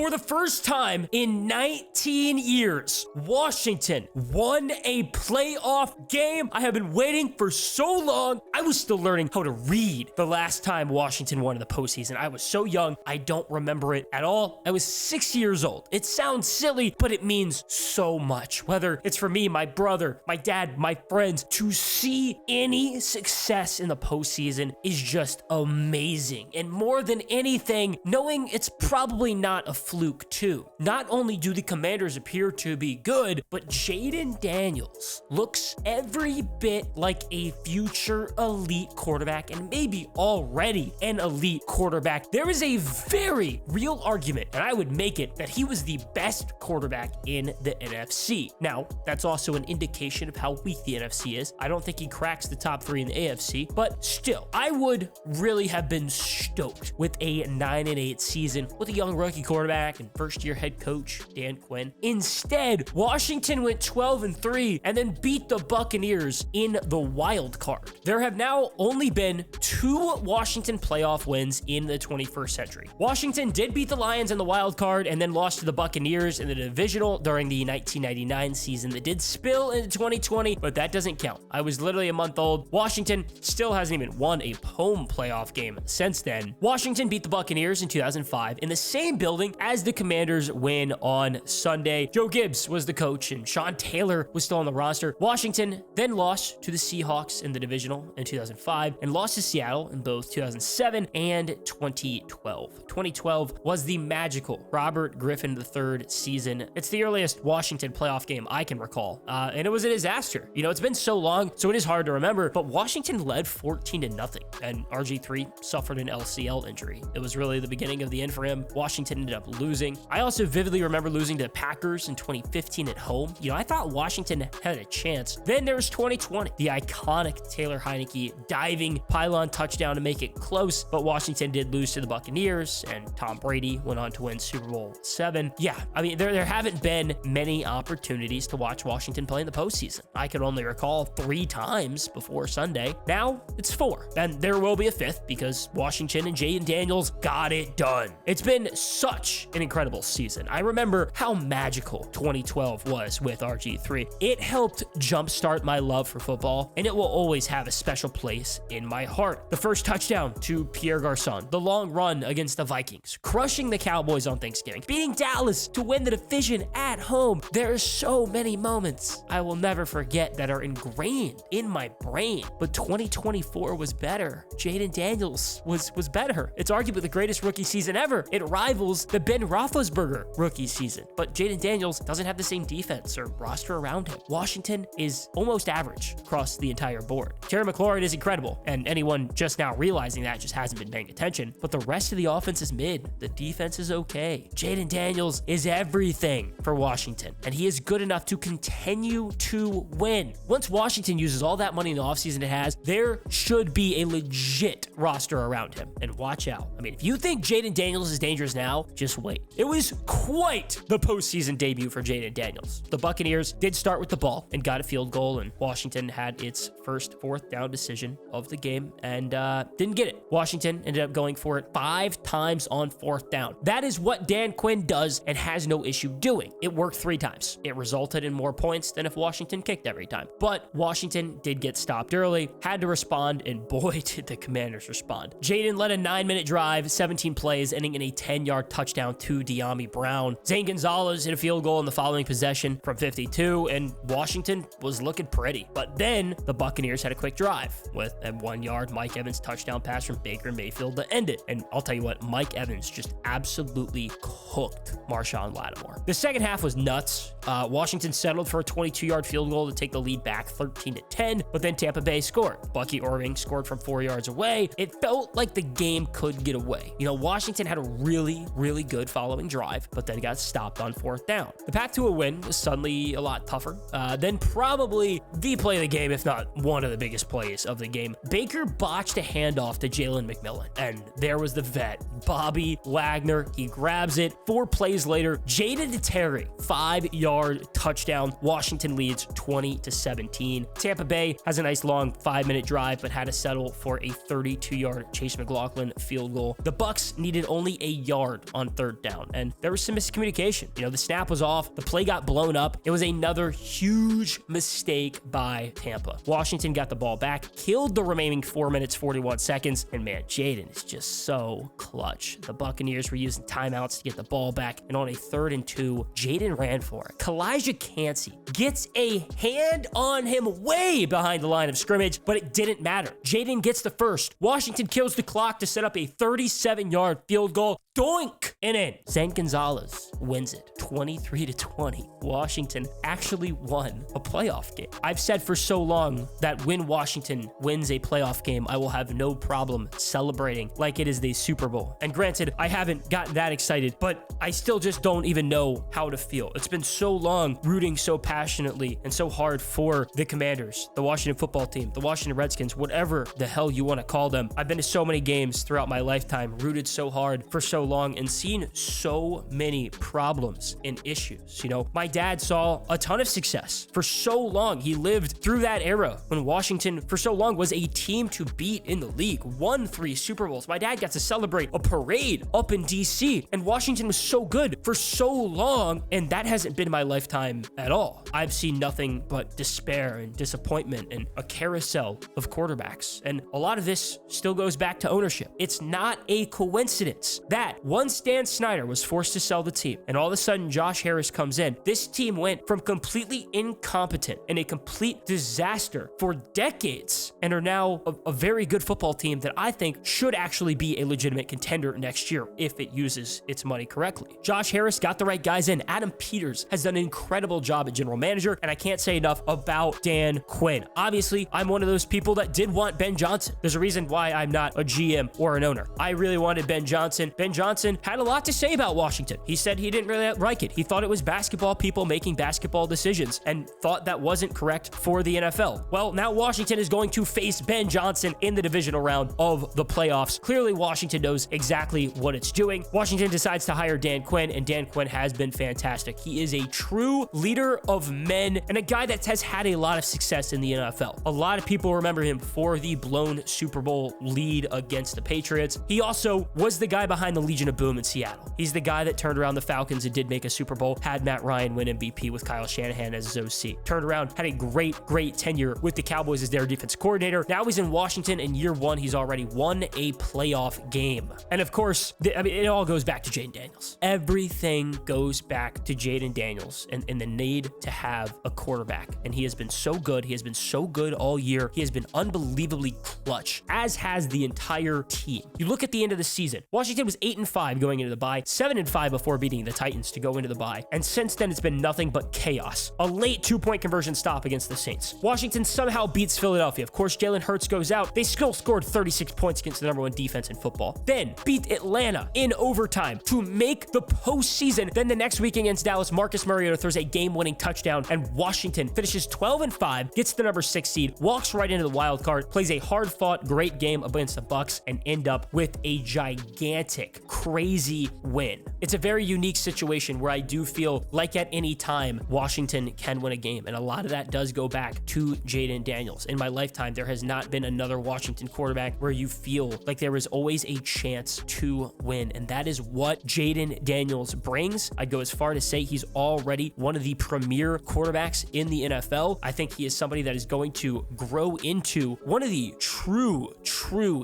For the first time in 19 years, Washington won a playoff game. I have been waiting for so long. I was still learning how to read the last time Washington won in the postseason. I was so young, I don't remember it at all. I was 6 years old. It sounds silly, but it means so much. Whether it's for me, my brother, my dad, my friends, to see any success in the postseason is just amazing. And more than anything, knowing it's probably not a fluke too. Not only do the Commanders appear to be good, but Jayden Daniels looks every bit like a future elite quarterback and maybe already an elite quarterback. There is a very real argument, and I would make it, that he was the best quarterback in the NFC. Now, that's also an indication of how weak the NFC is. I don't think he cracks the top 3 in the AFC, but still, I would really have been stoked with a 9-8 season with a young rookie quarterback and first-year head coach Dan Quinn. Instead, Washington went 12-3 and then beat the Buccaneers in the wild card. There have now only been 2 Washington playoff wins in the 21st century. Washington did beat the Lions in the wild card and then lost to the Buccaneers in the divisional during the 1999 season that did spill into 2020, but that doesn't count. I was literally a month old. Washington still hasn't even won a home playoff game since then. Washington beat the Buccaneers in 2005 in the same building as the Commanders win on Sunday. Joe Gibbs was the coach and Sean Taylor was still on the roster. Washington then lost to the Seahawks in the divisional in 2005 and lost to Seattle in both 2007 and 2012. 2012 was the magical Robert Griffin III season. It's the earliest Washington playoff game I can recall, and it was a disaster. You know, it's been so long, so it is hard to remember, but Washington led 14-0, and RG3 suffered an LCL injury. It was really the beginning of the end for him. Washington ended up losing. I also vividly remember losing to the Packers in 2015 at home. You know, I thought Washington had a chance. Then there was 2020, the iconic Taylor Heineke diving pylon touchdown to make it close, but Washington did lose to the Buccaneers, and Tom Brady went on to win Super Bowl VII. Yeah, I mean, there haven't been many opportunities to watch Washington play in the postseason. I could only recall 3 times before Sunday. Now it's 4, and there will be a 5th because Washington and Jayden Daniels got it done. It's been such an incredible season. I remember how magical 2012 was with RG3. It helped jumpstart my love for football, and it will always have a special place in my heart. The first touchdown to Pierre Garçon, the long run against the Vikings, crushing the Cowboys on Thanksgiving, beating Dallas to win the division at home. There are so many moments I will never forget that are ingrained in my brain, but 2024 was better. Jayden Daniels was better. It's arguably the greatest rookie season ever. It rivals the Ben Roethlisberger rookie season, but Jayden Daniels doesn't have the same defense or roster around him. Washington is almost average across the entire board. Terry McLaurin is incredible, and anyone just now realizing that just hasn't been paying attention, but the rest of the offense is mid. The defense is okay. Jayden Daniels is everything for Washington, and he is good enough to continue to win. Once Washington uses all that money in the offseason it has, there should be a legit roster around him, and watch out. I mean, if you think Jayden Daniels is dangerous now, just wait. It was quite the postseason debut for Jayden Daniels. The Buccaneers did start with the ball and got a field goal, and Washington had its first 4th down decision of the game and didn't get it. Washington ended up going for it 5 times on 4th down. That is what Dan Quinn does and has no issue doing. It worked 3 times. It resulted in more points than if Washington kicked every time. But Washington did get stopped early, had to respond, and boy, did the Commanders respond. Jayden led a 9-minute drive, 17 plays, ending in a 10-yard touchdown to De'Ami Brown. Zane Gonzalez hit a field goal in the following possession from 52, and Washington was looking pretty. But then the Buccaneers had a quick drive with a 1-yard Mike Evans touchdown pass from Baker Mayfield to end it. And I'll tell you what, Mike Evans just absolutely cooked Marshawn Lattimore. The second half was nuts. Washington settled for a 22-yard field goal to take the lead back 13-10, but then Tampa Bay scored. Bucky Irving scored from 4 yards away. It felt like the game could get away. You know, Washington had a really, really good following drive, but then got stopped on 4th down. The path to a win was suddenly a lot tougher. Then probably the play of the game, if not one of the biggest plays of the game. Baker botched a handoff to Jalen McMillan, and there was the vet, Bobby Wagner. He grabs it. 4 plays later, Jayden to Terry, 5-yard touchdown. Washington leads 20-17. Tampa Bay has a nice long 5-minute drive, but had to settle for a 32-yard Chase McLaughlin field goal. The Bucs needed only a yard on 3rd third down, and there was some miscommunication. The snap was off, the play got blown up. It was another huge mistake by Tampa. Washington got the ball back, killed the remaining 4 minutes, 41 seconds, and man, Jayden is just so clutch. The Buccaneers were using timeouts to get the ball back, and on a 3rd and 2, Jayden ran for it. Kalijah Cansey gets a hand on him way behind the line of scrimmage, but it didn't matter. Jayden gets the first. Washington kills the clock to set up a 37-yard field goal. Doink! And in. Zane Gonzalez wins it 23-20. Washington actually won a playoff game. I've said for so long that when Washington wins a playoff game, I will have no problem celebrating like it is the Super Bowl. And granted, I haven't gotten that excited, but I still just don't even know how to feel. It's been so long rooting so passionately and so hard for the Commanders, the Washington football team, the Washington Redskins, whatever the hell you want to call them. I've been to so many games throughout my lifetime, rooted so hard for so long, and seen so many problems and issues. My dad saw a ton of success for so long. He lived through that era when Washington for so long was a team to beat in the league, won 3 Super Bowls. My dad got to celebrate a parade up in DC, and Washington was so good for so long, and that hasn't been my lifetime at all. I've seen nothing but despair and disappointment and a carousel of quarterbacks, and a lot of this still goes back to ownership. It's not a coincidence that once Dan Snyder was forced to sell the team, and all of a sudden Josh Harris comes in, this team went from completely incompetent and a complete disaster for decades, and are now a very good football team that I think should actually be a legitimate contender next year if it uses its money correctly. Josh Harris got the right guys in. Adam Peters has done an incredible job at general manager, and I can't say enough about Dan Quinn. Obviously, I'm one of those people that did want Ben Johnson. There's a reason why I'm not a GM or an owner. I really wanted Ben Johnson. Ben Johnson had a lot to say about Washington. He said he didn't really like it. He thought it was basketball people making basketball decisions and thought that wasn't correct for the NFL. Well, now Washington is going to face Ben Johnson in the divisional round of the playoffs. Clearly, Washington knows exactly what it's doing. Washington decides to hire Dan Quinn, and Dan Quinn has been fantastic. He is a true leader of men and a guy that has had a lot of success in the NFL. A lot of people remember him for the blown Super Bowl lead against the Patriots. He also was the guy behind the Legion of Boom in Seattle. He's the guy that turned around the Falcons and did make a Super Bowl, had Matt Ryan win MVP with Kyle Shanahan as his OC. Turned around, had a great tenure with the Cowboys as their defense coordinator. Now he's in Washington. In year 1, he's already won a playoff game. And of course, it all goes back to Jayden Daniels. Everything goes back to Jayden Daniels and the need to have a quarterback. And he has been so good. He has been so good all year. He has been unbelievably clutch, as has the entire team. You look at the end of the season, Washington was 8-5 going into the bye, 7-5 before beating the Titans to go into the bye. And since then, it's been nothing but chaos. A late 2-point conversion stop against the Saints. Washington somehow beats Philadelphia. Of course, Jalen Hurts goes out. They still scored 36 points against the #1 defense in football. Then beat Atlanta in overtime to make the postseason. Then the next week against Dallas, Marcus Mariota throws a game-winning touchdown, and Washington finishes 12-5, gets the #6 seed, walks right into the wild card, plays a hard-fought, great game against the Bucs, and end up with a gigantic, crazy win. It's a very unique situation where I do feel like at any time Washington can win a game, and a lot of that does go back to Jayden Daniels. In my lifetime, there has not been another Washington quarterback where you feel like there is always a chance to win, and that is what Jayden Daniels brings. I'd go as far to say he's already one of the premier quarterbacks in the NFL. I think he is somebody that is going to grow into one of the true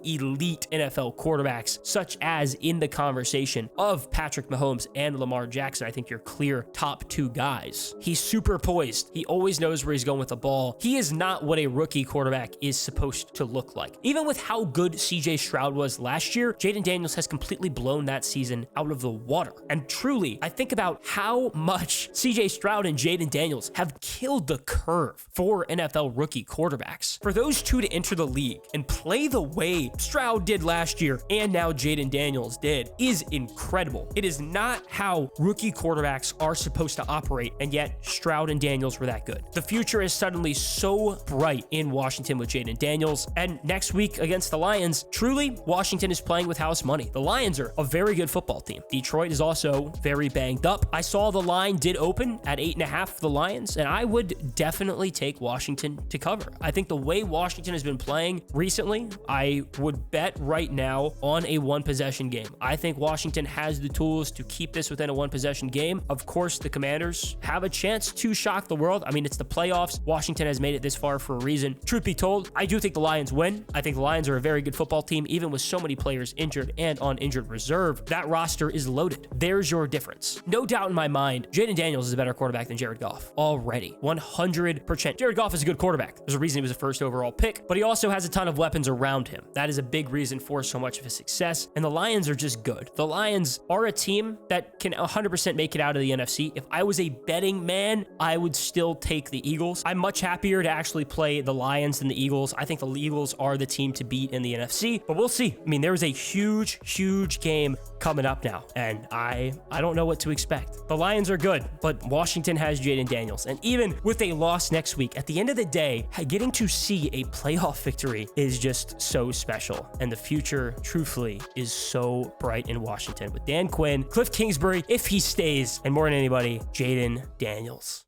elite NFL quarterbacks, such as in the conversation of Patrick Mahomes and Lamar Jackson. I think you're clear top 2 guys. He's super poised. He always knows where he's going with the ball. He is not what a rookie quarterback is supposed to look like. Even with how good CJ Stroud was last year, Jayden Daniels has completely blown that season out of the water. And truly, I think about how much CJ Stroud and Jayden Daniels have killed the curve for NFL rookie quarterbacks. For those two to enter the league and play the way Stroud did last year and now Jayden Daniels did is incredible. It is not how rookie quarterbacks are supposed to operate, and yet Stroud and Daniels were that good. The future is suddenly so bright in Washington with Jayden Daniels, and next week against the Lions, truly, Washington is playing with house money. The Lions are a very good football team. Detroit is also very banged up. I saw the line did open at 8.5 for the Lions, and I would definitely take Washington to cover. I think the way Washington has been playing recently, I would bet right now on a one-possession game. I think Washington has the tools to keep this within a one-possession game. Of course, the Commanders have a chance to shock the world. I mean, it's the playoffs. Washington has made it this far for a reason. Truth be told, I do think the Lions win. I think the Lions are a very good football team, even with so many players injured and on injured reserve. That roster is loaded. There's your difference. No doubt in my mind, Jayden Daniels is a better quarterback than Jared Goff already. 100%. Jared Goff is a good quarterback. There's a reason he was a first overall pick, but he also has a ton of weapons around him. That is a big reason for so much of his success. And the Lions are just good. The Lions are a team that can 100% make it out of the NFC. If I was a betting man, I would still take the Eagles. I'm much happier to actually play the Lions than the Eagles. I think the Eagles are the team to beat in the NFC, but we'll see. I mean, there is a huge game coming up now, and I don't know what to expect. The Lions are good, but Washington has Jayden Daniels, and even with a loss next week, at the end of the day, getting to see a playoff victory is just so special, and the future, truthfully, is so bright in Washington with Dan Quinn, Cliff Kingsbury, if he stays, and more than anybody, Jayden Daniels.